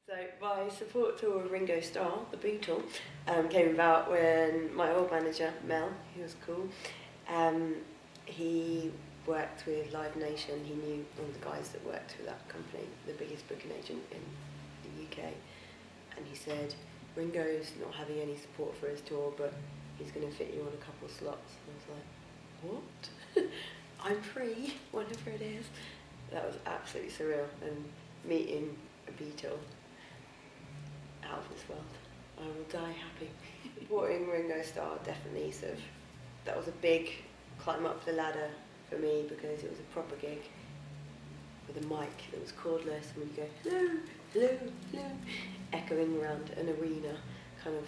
So my support tour with Ringo Starr, the Beatle, came about when my old manager, Mel, he was cool, he worked with Live Nation. He knew one of the guys that worked with that company, the biggest booking agent in the UK, and he said, Ringo's not having any support for his tour, but he's going to fit you on a couple slots. And I was like, what? I'm free, whatever it is. That was absolutely surreal, and meeting a Beatle out of this world. I will die happy. Supporting Ringo Starr, definitely sort of, that was a big climb up the ladder for me, because it was a proper gig with a mic that was cordless, and when you go, hello, hello, hello, echoing around an arena, kind of,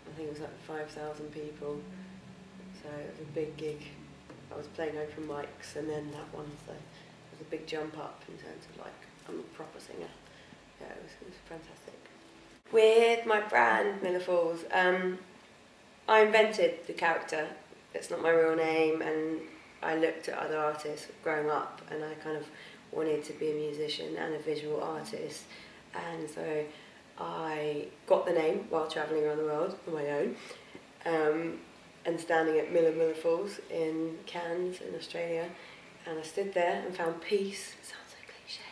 I think it was like 5,000 people, so it was a big gig. I was playing open mics and then that one, so it was a big jump up in terms of like, I'm a proper singer. Yeah, it was fantastic. With my brand, Mila Falls, I invented the character. It's not my real name, and I looked at other artists growing up, and I kind of wanted to be a musician and a visual artist, and so I got the name while travelling around the world on my own, and standing at Mila Falls in Cairns in Australia, and I stood there and found peace. It sounds so cliche,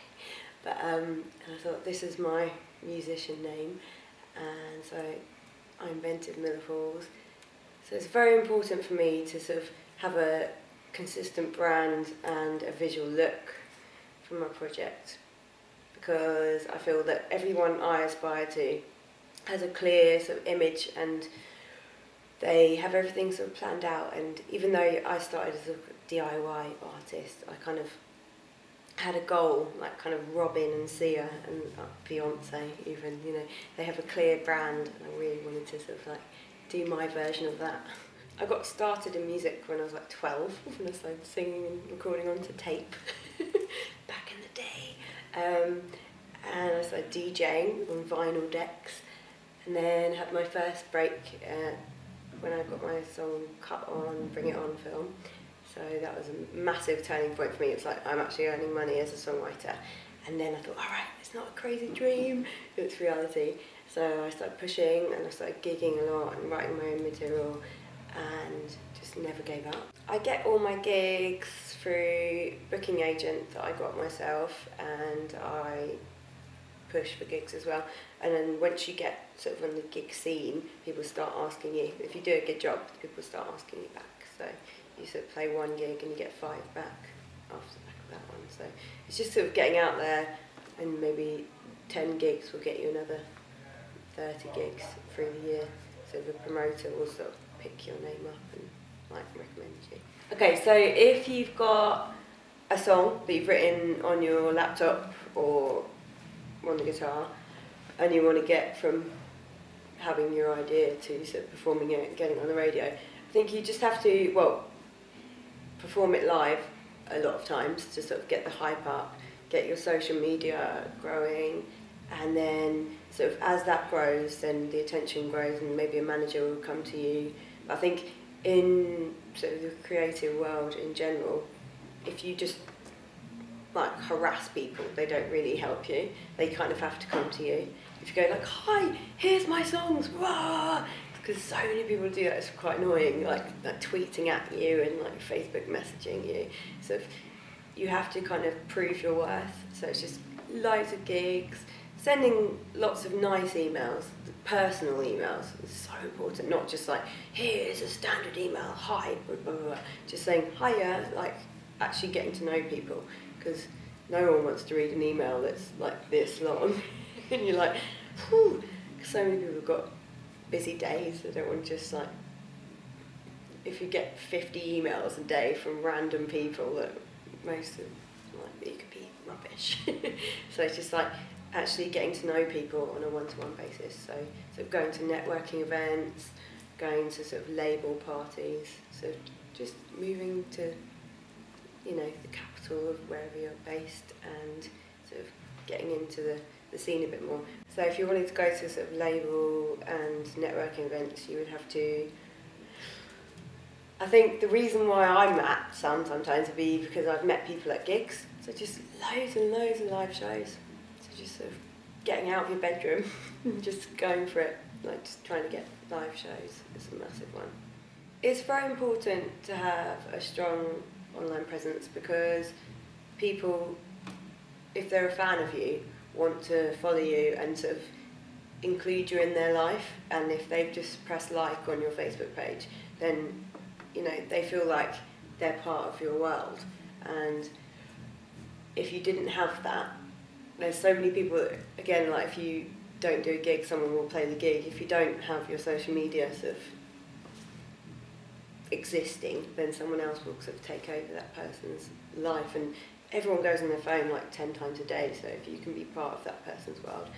but and I thought, this is my musician name, and so I invented Mila Falls. So it's very important for me to sort of have a consistent brand and a visual look for my project, because I feel that everyone I aspire to has a clear sort of image, and they have everything sort of planned out. And even though I started as a DIY artist, I kind of had a goal, like kind of Robin and Sia and Beyonce even, you know, they have a clear brand, and I really wanted to sort of like do my version of that. I got started in music when I was like 12, when I started singing and recording onto tape back in the day, and I started DJing on vinyl decks, and then had my first break when I got my song cut on Bring It On film. So that was a massive turning point for me. It's like, I'm actually earning money as a songwriter. And then I thought, all right, it's not a crazy dream, it's reality. So I started pushing, and I started gigging a lot and writing my own material, and just never gave up. I get all my gigs through booking agent that I got myself, and I push for gigs as well. And then once you get sort of on the gig scene, people start asking you, if you do a good job, people start asking you back. So you sort of play one gig and you get 5 back after the back of that one. So it's just sort of getting out there, and maybe 10 gigs will get you another 30 gigs through the year. So the promoter will sort of pick your name up and like recommend you. Okay, so if you've got a song that you've written on your laptop or on the guitar, and you want to get from having your idea to sort of performing it and getting it on the radio, I think you just have to, well, perform it live a lot of times to sort of get the hype up, get your social media growing, and then sort of as that grows, then the attention grows, and maybe a manager will come to you. I think in sort of the creative world in general, if you just like harass people, they don't really help you. They kind of have to come to you. If you go like, hi, here's my songs, rah! Because so many people do that, it's quite annoying, like tweeting at you and like Facebook messaging you. So you have to kind of prove your worth. So it's just loads of gigs, sending lots of nice emails, personal emails. It's so important, not just like, here's a standard email, hi, blah, blah, blah. Just saying, hiya, like actually getting to know people. Because no one wants to read an email that's like this long. And you're like, whew, so many people have got busy days. They don't want to just like, if you get 50 emails a day from random people, that most of like, you could be rubbish. So it's just like actually getting to know people on a one-to-one basis. So going to networking events, going to sort of label parties, so just moving to, you know, the capital of wherever you're based, and sort of getting into the scene a bit more. So if you wanted to go to sort of label and networking events, you would have to, I think the reason why I'm at some sometimes would be because I've met people at gigs, so just loads and loads of live shows. So just sort of getting out of your bedroom and just going for it, like just trying to get live shows is a massive one. It's very important to have a strong online presence because people, if they're a fan of you, want to follow you and sort of include you in their life, and if they've just pressed like on your Facebook page, then they feel like they're part of your world. And if you didn't have that, there's so many people that, again, like if you don't do a gig, someone will play the gig. If you don't have your social media sort of existing, then someone else will sort of take over that person's life, and everyone goes on their phone like 10 times a day, so if you can be part of that person's world,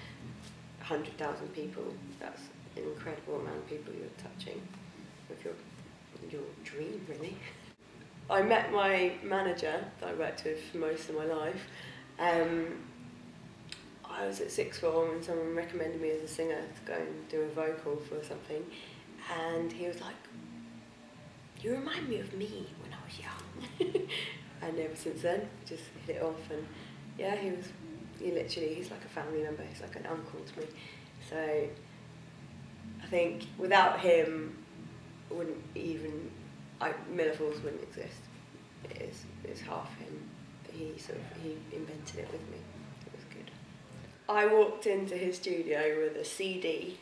100,000 people, that's an incredible amount of people you're touching with your dream, really. I met my manager that I worked with for most of my life. I was at sixth form and someone recommended me as a singer to go and do a vocal for something, and he was like, "You remind me of me when I was young." And ever since then, just hit it off, and yeah, he's like a family member, he's like an uncle to me. So I think without him, Mila Falls wouldn't exist. It's half him. He invented it with me. It was good. I walked into his studio with a CD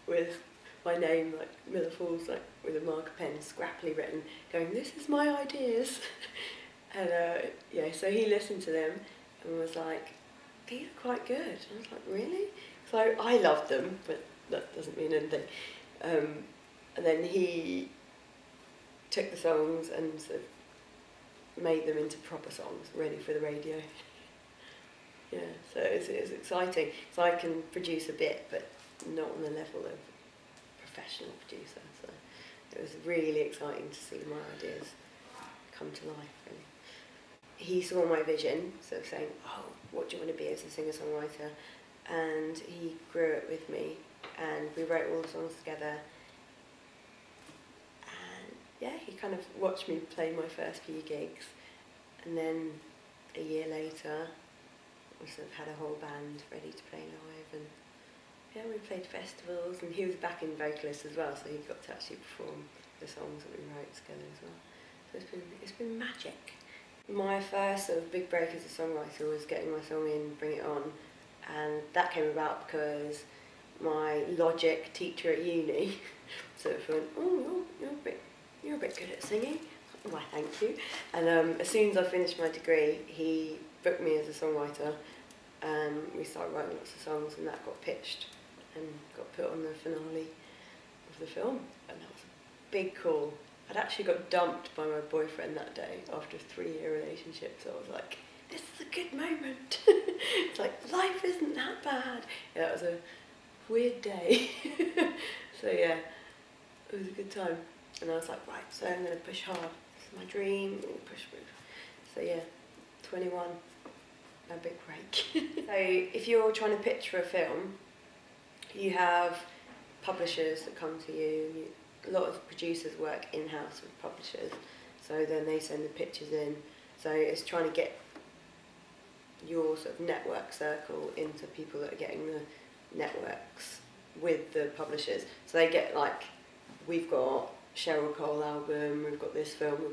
with my name, like Mila Falls, like with a marker pen, scrappily written, going, "This is my ideas." And so he listened to them and was like, "These are quite good." And I was like, "Really?" So I loved them, but that doesn't mean anything. And then he took the songs and sort of made them into proper songs, ready for the radio. Yeah, so it was exciting. So I can produce a bit, but not on the level of professional producer. So it was really exciting to see my ideas come to life, really. He saw my vision, sort of saying, "Oh, what do you want to be as a singer-songwriter?" And he grew it with me, and we wrote all the songs together. And yeah, he kind of watched me play my first few gigs, and then a year later, we sort of had a whole band ready to play live, and yeah, we played festivals, and he was backing vocalist as well, so he got to actually perform the songs that we wrote together as well. So it's been magic. My first sort of big break as a songwriter was getting my song in Bring It On, and that came about because my logic teacher at uni sort of went, "Oh, you're a bit good at singing." "Why, thank you." And as soon as I finished my degree, he booked me as a songwriter, and we started writing lots of songs, and that got pitched and got put on the finale of the film, and that was a big call. I'd actually got dumped by my boyfriend that day after a 3-year relationship, so I was like, this is a good moment. It's like, life isn't that bad. Yeah, that was a weird day. So yeah, it was a good time. And I was like, right, so I'm going to push hard. This is my dream, I'm going to push through. So yeah, 21, a big break. So if you're trying to pitch for a film, you have publishers that come to you. A lot of producers work in-house with publishers, so then they send the pitches in. So it's trying to get your sort of network circle into people that are getting the networks with the publishers. So they get like, we've got Cheryl Cole album, we've got this film,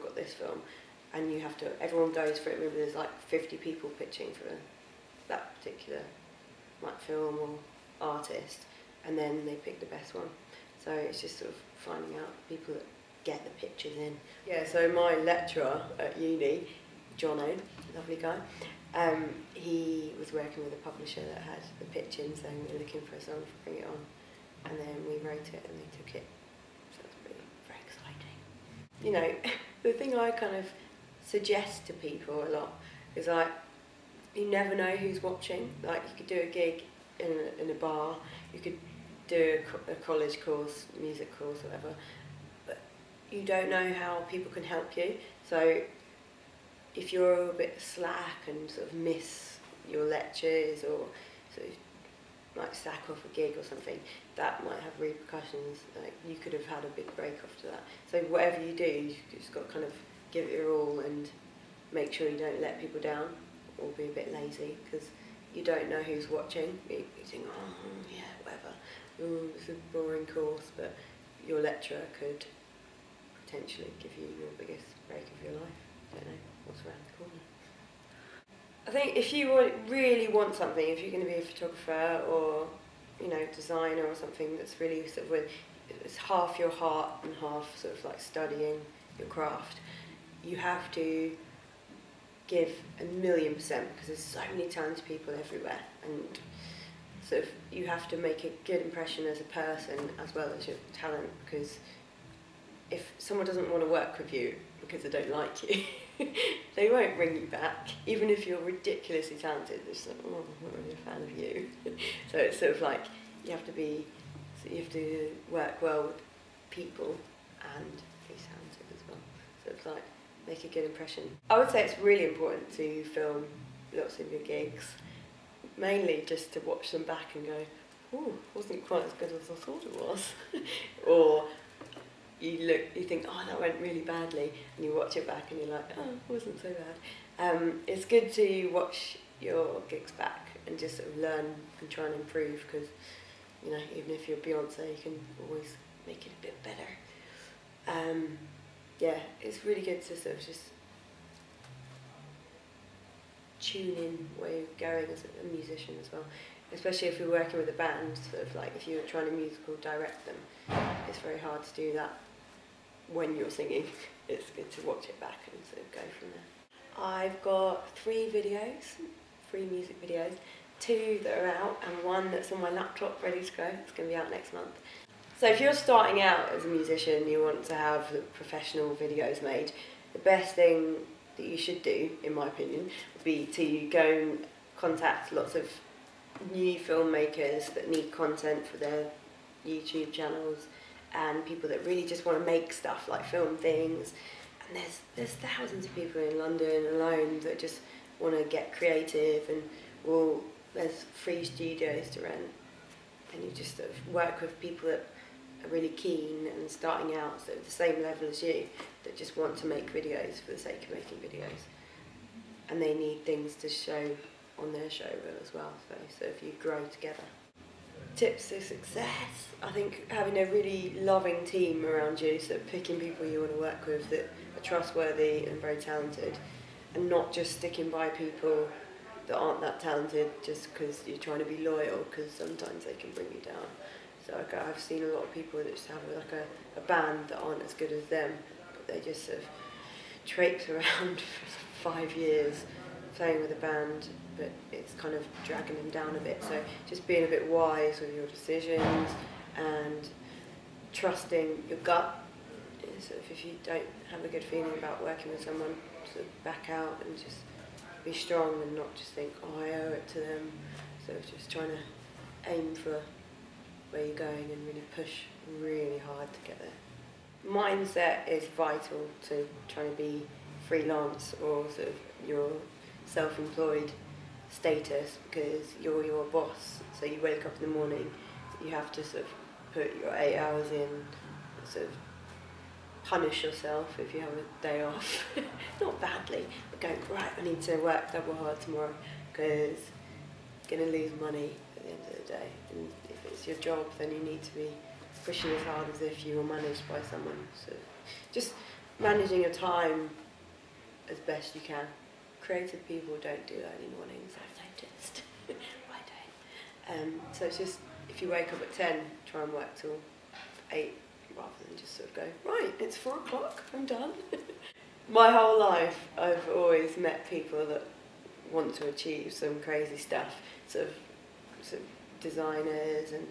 and you have to, everyone goes for it. Maybe there's like 50 people pitching for that particular like film or artist, and then they pick the best one. So it's just sort of finding out people that get the pitches in. Yeah, so my lecturer at uni, Jono, lovely guy, he was working with a publisher that had the pitch in, saying we're looking for a song for Bring It On, and then we wrote it and they took it. So it's really very exciting. You know, the thing I kind of suggest to people a lot is like, you never know who's watching. Like, you could do a gig in a bar, you could do a college course, music course, whatever, but you don't know how people can help you. So if you're a bit slack and sort of miss your lectures or sort of like sack off a gig or something, that might have repercussions. Like, you could have had a big break after that. So whatever you do, you've just got to kind of give it your all and make sure you don't let people down or be a bit lazy, because you don't know who's watching. You think, oh yeah, whatever, oh, it's a boring course, but your lecturer could potentially give you your biggest break of your life. Don't know what's around the corner. I think if you really want something, if you're going to be a photographer or, you know, designer or something that's really sort of with, it's half your heart and half sort of like studying your craft, you have to give 1,000,000%, because there's so many talented people everywhere, and sort of you have to make a good impression as a person as well as your talent, because if someone doesn't want to work with you because they don't like you, they won't bring you back, even if you're ridiculously talented. They're just like, oh, I'm not really a fan of you. So it's sort of like you have to work well with people and be talented as well. So it's like make a good impression. I would say it's really important to film lots of your gigs, mainly just to watch them back and go, oh, wasn't quite as good as I thought it was. Or you think, oh, that went really badly, and you watch it back and you're like, oh, it wasn't so bad. It's good to watch your gigs back and just sort of learn and try and improve, because, you know, even if you're Beyonce, you can always make it a bit better. Yeah, it's really good to sort of just tune in where you're going as a musician as well, especially if you're working with a band. Sort of like if you're trying to musical direct them, it's very hard to do that when you're singing. It's good to watch it back and sort of go from there. I've got 3 music videos, 2 that are out and 1 that's on my laptop ready to go. It's going to be out next month. So if you're starting out as a musician, you want to have professional videos made, the best thing that you should do, in my opinion, would be to go and contact lots of new filmmakers that need content for their YouTube channels, and people that really just want to make stuff, like film things. And there's thousands of people in London alone that just want to get creative, and well, there's free studios to rent, and you just sort of work with people that are really keen and starting out sort of the same level as you, that just want to make videos for the sake of making videos, and they need things to show on their show reel as well, so if you grow together. Tips to success, I think having a really loving team around you, so picking people you want to work with that are trustworthy and very talented, and not just sticking by people that aren't that talented just because you're trying to be loyal, because sometimes they can bring you down. So I've seen a lot of people that just have like a band that aren't as good as them, but they just sort of traipse around for 5 years playing with a band, but it's kind of dragging them down a bit. So just being a bit wise with your decisions and trusting your gut. So if you don't have a good feeling about working with someone, sort of back out and just be strong and not just think, oh, I owe it to them. So just trying to aim for where you're going and really push really hard to get there. Mindset is vital to trying to be freelance or sort of your self-employed status, because you're your boss. So you wake up in the morning, you have to sort of put your 8 hours in, sort of punish yourself if you have a day off. Not badly, but going, right, I need to work double hard tomorrow because I'm going to lose money at the end of the day. And if it's your job, then you need to be pushing as hard as if you were managed by someone. So just managing your time as best you can. Creative people don't do early mornings, I've noticed. I don't. So it's just, if you wake up at 10, try and work till 8, rather than just sort of go, right, it's 4 o'clock, I'm done. My whole life, I've always met people that want to achieve some crazy stuff, sort of designers and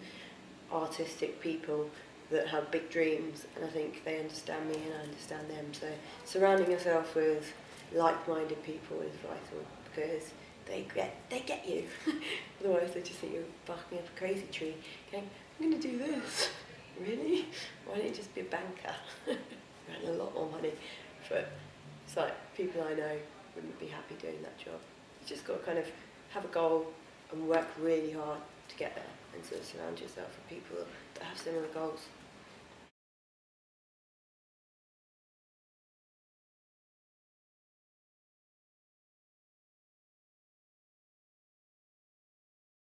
artistic people that have big dreams, and I think they understand me and I understand them. So surrounding yourself with like-minded people is vital, because they get you. Otherwise they just think you're barking up a crazy tree, going, I'm going to do this. Really? Why don't you just be a banker? Earn a lot more money. But it's like, people I know wouldn't be happy doing that job. You just got to kind of have a goal and work really hard to get there, and sort of surround yourself with people that have similar goals.